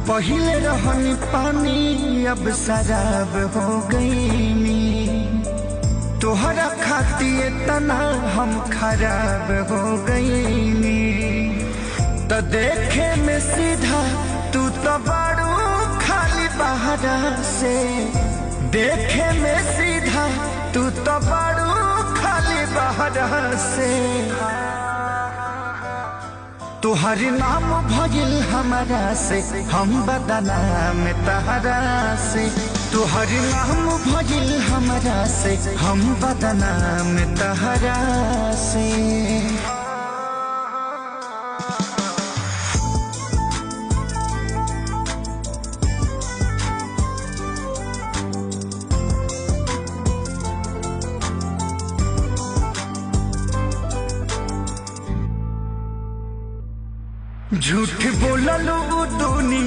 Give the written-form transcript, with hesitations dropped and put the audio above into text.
पहिले रहनी पानी अब शराब हो गईनी। तोहरा खातिर तना हम खराब हो गईनी। तो देखे में सीधा तू तो बड़ू खाली बहरा से। देखे में सीधा तू तो बड़ू खाली बहरा से। तुहर नाम भजिल हमारा से हम बदनाम तहरा से। तुहर नाम भजिल हमारा से हम बदनाम तहरा से। झूठ बोललू दुनिया